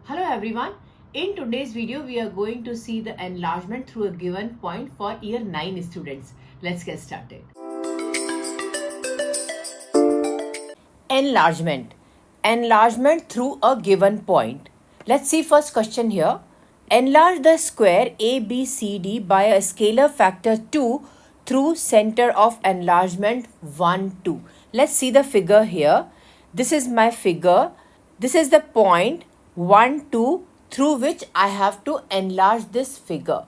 Hello everyone. In today's video, we are going to see the enlargement through a given point for year 9 students. Let's get started. Enlargement. Enlargement through a given point. Let's see first question here. Enlarge the square ABCD by a scalar factor 2 through center of enlargement 1, 2. Let's see the figure here. This is my figure. This is the point 1, 2 through which I have to enlarge this figure.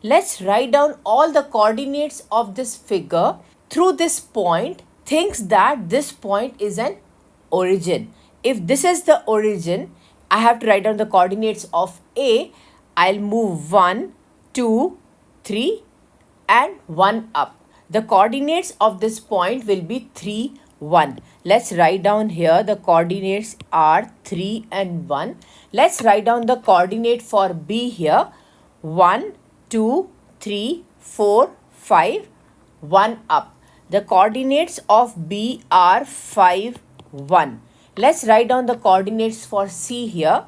Let's write down all the coordinates of this figure through this point. Thinks that this point is an origin. If this is the origin, I have to write down the coordinates of A. I'll move 1, 2, 3 and 1 up. The coordinates of this point will be 3, 1. Let's write down here the coordinates are 3 and 1. Let's write down the coordinate for B here. 1, 2, 3, 4, 5, 1 up. The coordinates of B are 5, 1. Let's write down the coordinates for C here.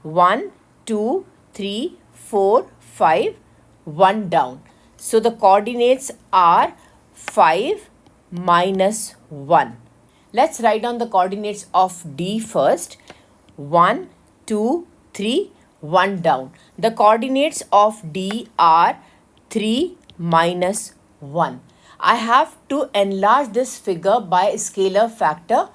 1, 2, 3, 4, 5, 1 down. So the coordinates are 5 minus 1. Let's write down the coordinates of D first. 1, 2, 3, 1 down. The coordinates of D are 3 minus 1. I have to enlarge this figure by scalar factor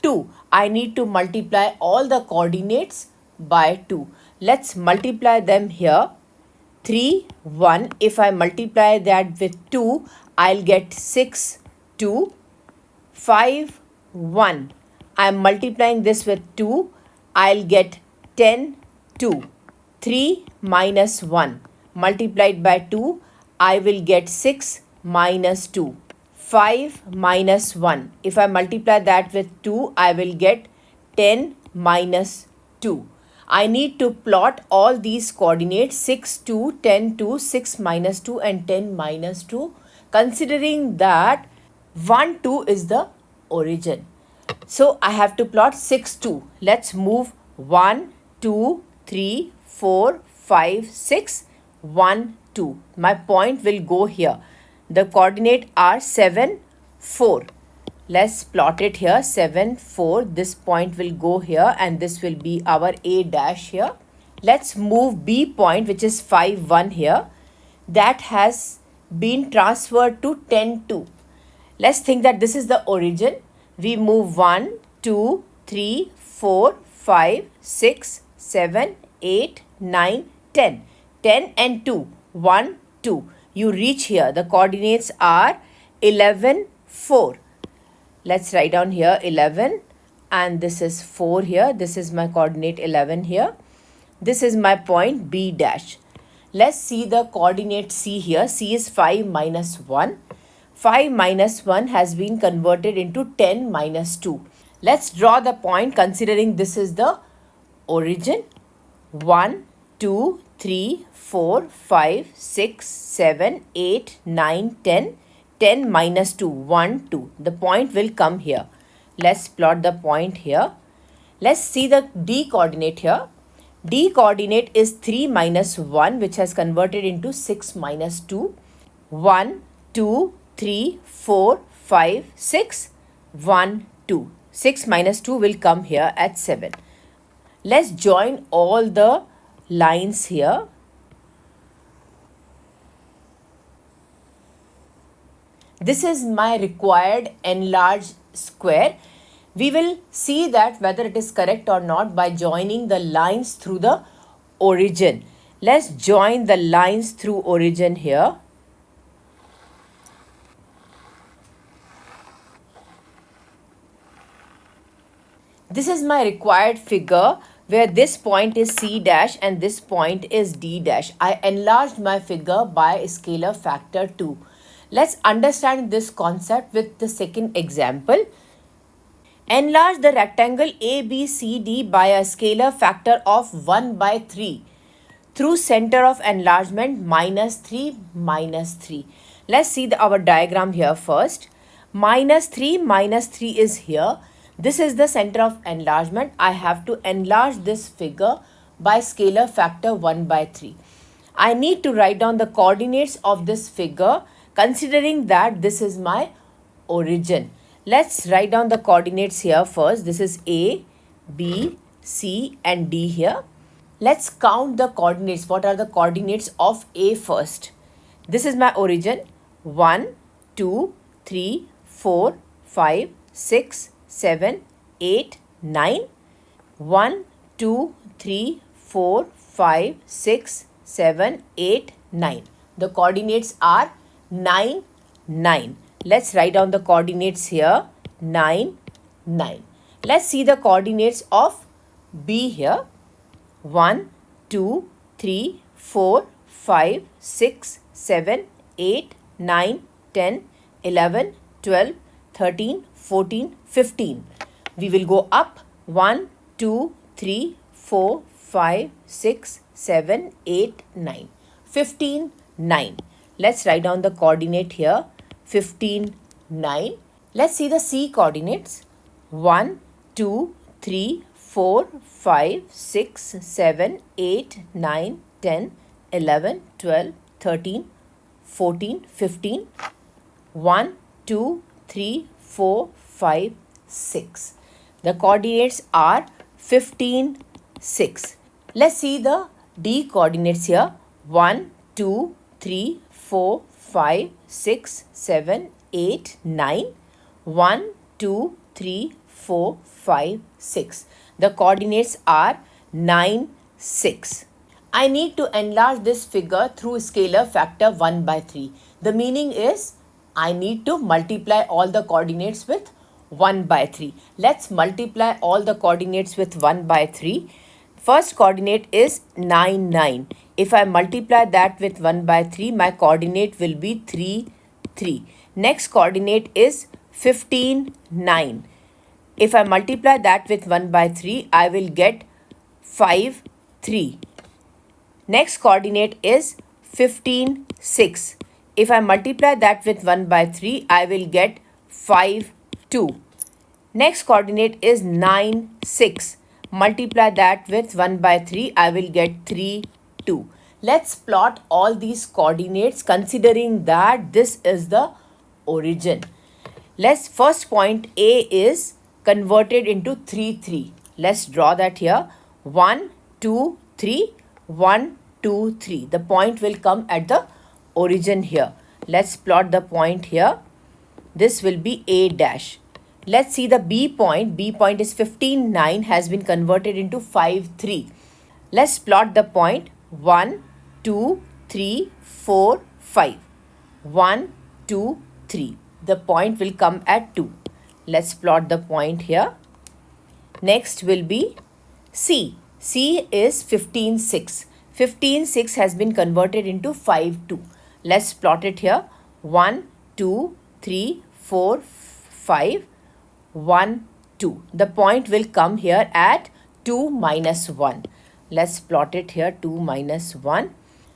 2. I need to multiply all the coordinates by 2. Let's multiply them here. 3, 1. If I multiply that with 2, I'll get 6, 2, 5, 1. I'm multiplying this with 2. I'll get 10, 2. 3 minus 1. Multiplied by 2, I will get 6 minus 2. 5 minus 1. If I multiply that with 2, I will get 10 minus 2. I need to plot all these coordinates 6, 2, 10, 2, 6 minus 2 and 10 minus 2, considering that 1, 2 is the origin. So I have to plot 6, 2. Let's move 1, 2, 3, 4, 5, 6, 1, 2. My point will go here. The coordinate are 7, 4. Let's plot it here. 7, 4. This point will go here and this will be our A dash here. Let's move B point, which is 5, 1 here. That has been transferred to 10, 2. Let's think that this is the origin. We move 1, 2, 3, 4, 5, 6, 7, 8, 9, 10. 10 and 2. 1, 2. You reach here. The coordinates are 11, 4. Let's write down here 11 and this is 4 here. This is my coordinate 11 here. This is my point B dash. Let's see the coordinate C here. C is 5 minus 1. 5 minus 1 has been converted into 10 minus 2. Let's draw the point considering this is the origin. 1, 2, 3, 4, 5, 6, 7, 8, 9, 10. 10 minus 2, 1, 2. The point will come here. Let's plot the point here. Let's see the D coordinate here. D coordinate is 3 minus 1, which has converted into 6 minus 2. 1, 2, 3, 4, 5, 6, 1, 2. 6 minus 2 will come here at 7. Let's join all the lines here. This is my required enlarged square. We will see that whether it is correct or not by joining the lines through the origin. Let's join the lines through origin here. This is my required figure where this point is C dash and this point is D dash. I enlarged my figure by scalar factor 2. Let's understand this concept with the second example. Enlarge the rectangle ABCD by a scalar factor of 1 by 3 through center of enlargement minus 3, minus 3. Let's see our diagram here first. Minus 3 is here. This is the center of enlargement. I have to enlarge this figure by scalar factor 1 by 3. I need to write down the coordinates of this figure considering that this is my origin. Let's write down the coordinates here first. This is A, B, C and D here. Let's count the coordinates. What are the coordinates of A first? This is my origin. 1, 2, 3, 4, 5, 6, 7, 8, 9. 1, 2, 3, 4, 5, 6, 7, 8, 9. The coordinates are 9, 9. Let's write down the coordinates here. 9, 9. Let's see the coordinates of B here. 1, 2, 3, 4, 5, 6, 7, 8, 9, 10, 11, 12, 13, 14, 15. We will go up 1, 2, 3, 4, 5, 6, 7, 8, 9. 15, 9. Let's write down the coordinate here. 15, 9. Let's see the C coordinates. 1, 2, 3, 4, 5, 6, 7, 8, 9, 10, 11, 12, 13, 14, 15. 1, 2, 3, 4, 5, 6. The coordinates are 15, 6. Let's see the D coordinates here. 1, 2, 3, 4, 5, 6, 7, 8, 9. 1, 2, 3, 4, 5, 6. The coordinates are 9, 6. I need to enlarge this figure through scalar factor 1 by 3. The meaning is I need to multiply all the coordinates with 1 by 3. Let's multiply all the coordinates with 1 by 3. First coordinate is 9, 9. If I multiply that with 1 by 3, my coordinate will be 3, 3. Next coordinate is 15, 9. If I multiply that with 1 by 3, I will get 5, 3. Next coordinate is 15, 6. If I multiply that with 1 by 3, I will get 5, 2. Next coordinate is 9, 6. Multiply that with 1 by 3, I will get 3, 2. Let's plot all these coordinates considering that this is the origin. Let's first point A is converted into 3, 3. Let's draw that here. 1, 2, 3, 1, 2, 3. The point will come at the origin here. Let's plot the point here. This will be A dash. Let's see the B point. B point is 15, 9 has been converted into 5, 3. Let's plot the point 1, 2, 3, 4, 5. 1, 2, 3. The point will come at 2. Let's plot the point here. Next will be C. C is 15, 6. 15, 6 has been converted into 5, 2. Let's plot it here. 1, 2, 3, 4, 5. 1, 2. The point will come here at 2 minus 1. Let's plot it here 2 minus 1.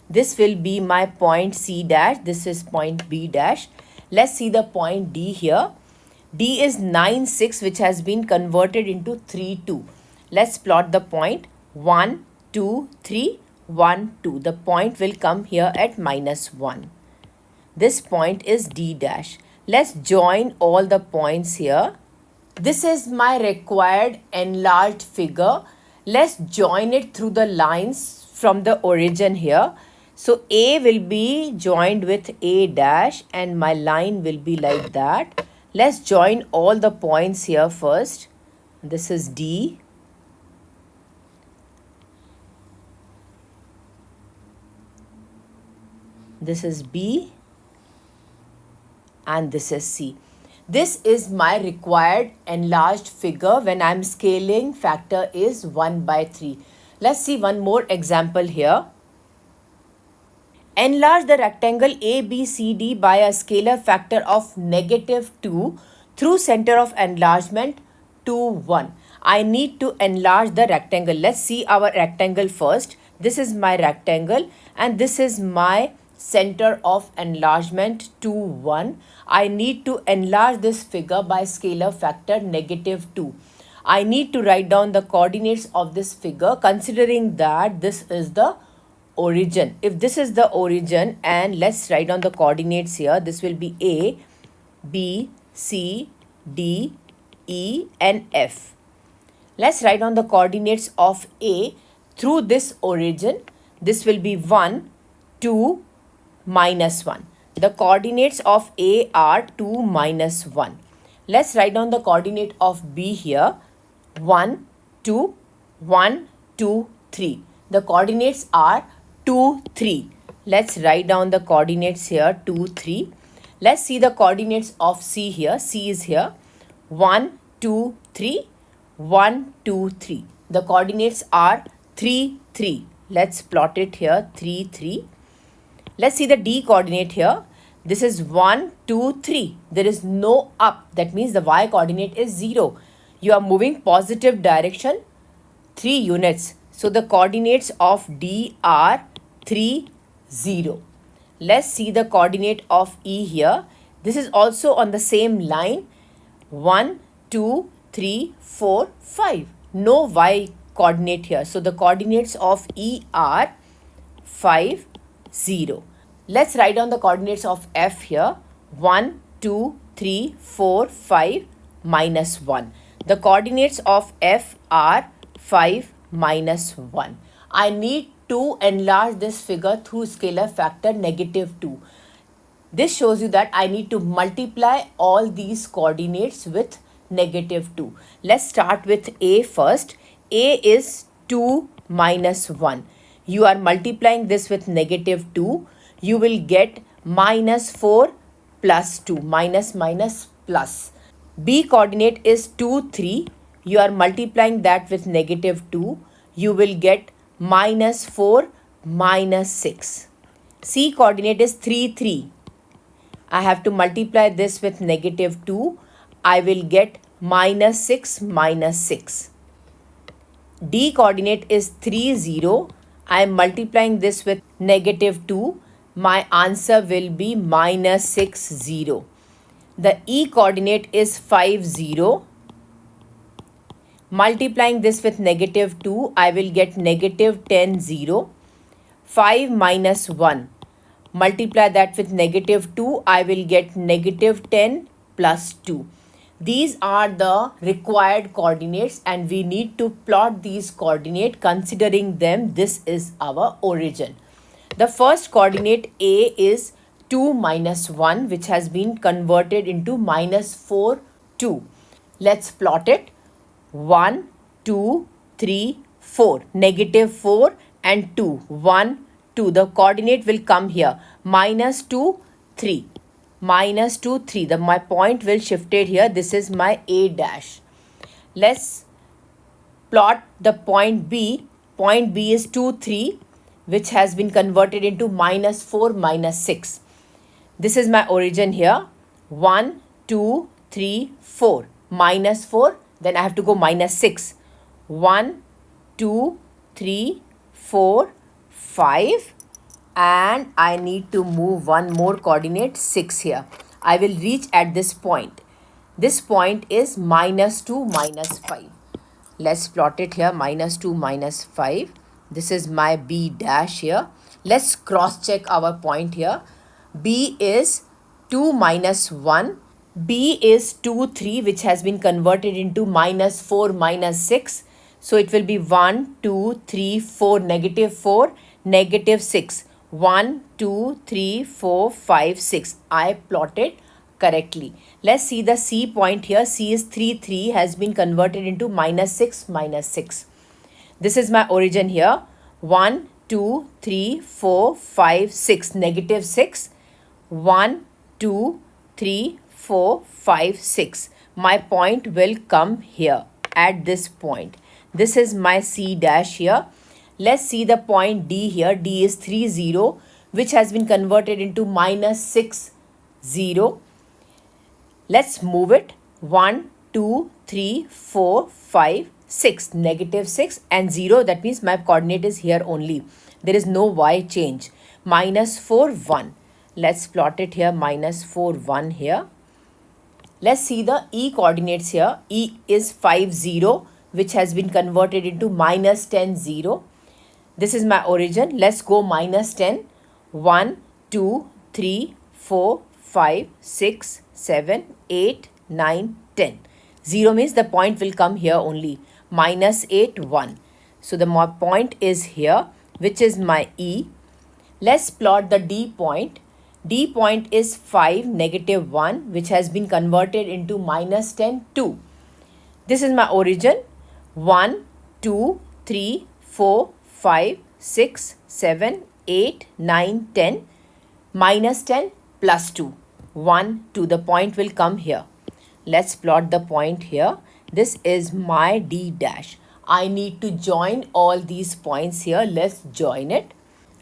This will be my point C dash. This is point B dash. Let's see the point D here. D is 9, 6 which has been converted into 3, 2. Let's plot the point 1, 2, 3, 1, 2. The point will come here at minus 1. This point is D dash. Let's join all the points here. This is my required enlarged figure. Let's join it through the lines from the origin here. So A will be joined with A dash and my line will be like that. Let's join all the points here first. This is D. This is B. And this is C. This is my required enlarged figure when I am scaling factor is 1 by 3. Let's see one more example here. Enlarge the rectangle ABCD by a scalar factor of -2 through center of enlargement 2, 1. I need to enlarge the rectangle. Let's see our rectangle first. This is my rectangle and this is my center of enlargement to 1. I need to enlarge this figure by scalar factor -2. I need to write down the coordinates of this figure considering that this is the origin. If this is the origin, and let's write down the coordinates here, this will be A, B, C, D, E and F. Let's write down the coordinates of A through this origin. This will be 1, 2, -1. The coordinates of A are 2, -1. Let's write down the coordinate of B here. 1, 2, 1, 2, 3. The coordinates are 2, 3. Let's write down the coordinates here, 2, 3. Let's see the coordinates of C here. C is here. 1, 2, 3. 1, 2, 3. The coordinates are 3, 3. Let's plot it here, 3, 3. Let's see the D coordinate here. This is 1, 2, 3. There is no up. That means the Y coordinate is 0. You are moving positive direction 3 units. So the coordinates of D are 3, 0. Let's see the coordinate of E here. This is also on the same line. 1, 2, 3, 4, 5. No Y coordinate here. So the coordinates of E are 5, 0. Let's write down the coordinates of F here. 1, 2, 3, 4, 5, -1. The coordinates of F are 5, -1. I need to enlarge this figure through scalar factor -2. This shows you that I need to multiply all these coordinates with -2. Let's start with A first. A is 2, -1. You are multiplying this with -2. You will get -4 plus 2. Minus plus. B coordinate is 2, 3. You are multiplying that with -2. You will get -4, -6. C coordinate is 3, 3. I have to multiply this with -2. I will get -6, -6. D coordinate is 3, 0. I am multiplying this with -2. My answer will be -6, 0. The E coordinate is 5, 0. Multiplying this with -2, I will get -10, 0. 5 minus 1. Multiply that with -2, I will get -10 plus 2. These are the required coordinates and we need to plot these coordinates considering them. This is our origin. The first coordinate A is 2, -1, which has been converted into -4, 2. Let's plot it. 1, 2, 3, 4. -4 and 2. 1, 2. The coordinate will come here. -2, 3. -2, 3. My point will shifted here. This is my A dash. Let's plot the point B. Point B is 2, 3, which has been converted into -4, -6. This is my origin here. 1, 2, 3, 4. -4. Then I have to go -6. 1, 2, 3, 4, 5. And I need to move one more coordinate, 6 here. I will reach at this point. This point is -2, -5. Let's plot it here. -2, -5. This is my B dash here. Let's cross check our point here. B is 2, -1. B is 2, 3, which has been converted into -4, -6. So it will be 1, 2, 3, 4, -4, -6. 1, 2, 3, 4, 5, 6. I plotted correctly. Let's see the C point here. C is 3, 3 has been converted into -6, -6. This is my origin here. 1, 2, 3, 4, 5, 6. -6. 1, 2, 3, 4, 5, 6. My point will come here at this point. This is my C dash here. Let's see the point D here. D is 3, 0, which has been converted into -6, 0. Let's move it. 1, 2, 3, 4, 5, 6, negative 6 and 0. That means my coordinate is here only. There is no y change. Minus 4, 1. Let's plot it here. Minus 4, 1 here. Let's see the E coordinates here. E is 5, 0, which has been converted into minus 10, 0. This is my origin. Let's go minus 10. 1, 2, 3, 4, 5, 6, 7, 8, 9, 10. 0 means the point will come here only. Minus 8, 1. So the point is here, which is my E. Let's plot the D point. D point is 5, negative 1, which has been converted into minus 10, 2. This is my origin. 1, 2, 3, 4, 5, 6, 7, 8, 9, 10. Minus 10 plus 2. 1, 2. The point will come here. Let's plot the point here. This is my D dash. I need to join all these points here. Let's join it.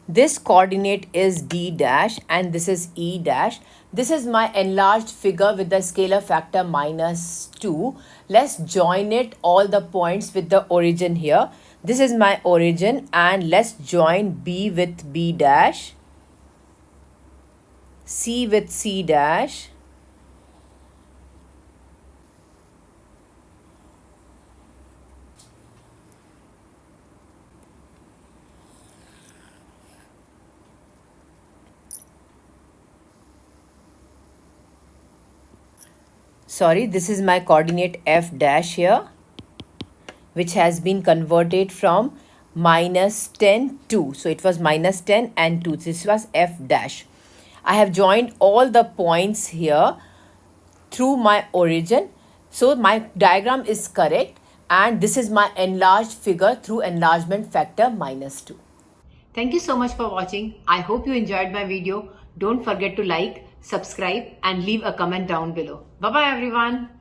This coordinate is D dash and this is E dash. This is my enlarged figure with the scalar factor minus 2. Let's join it all the points with the origin here. This is my origin and let's join B with B dash, C with C dash, this is my coordinate F dash here, which has been converted from minus 10, 2. So it was minus 10 and 2. This was F dash. I have joined all the points here through my origin. So my diagram is correct and this is my enlarged figure through enlargement factor minus 2. Thank you so much for watching. I hope you enjoyed my video. Don't forget to like, subscribe and leave a comment down below. Bye bye everyone.